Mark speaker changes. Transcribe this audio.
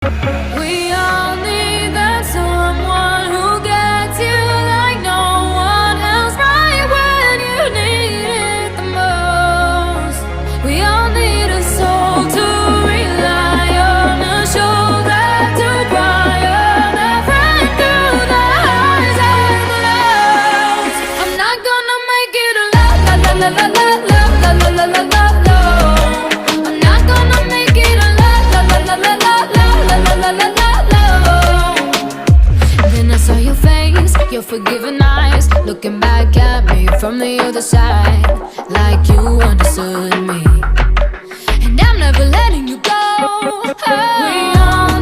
Speaker 1: We all need that someone who gets you like no one else, right when you need it the most. We all need a soul to rely on, a shoulder to cry on, a friend through the highs and the lows. I'm not gonna make it a la la la la la la la la la la la la. I'm not gonna make it a la la la la la la la la la la. Then I saw your face, your forgiving eyes, looking back at me from the other side, like you understood me. And I'm never letting you go. We all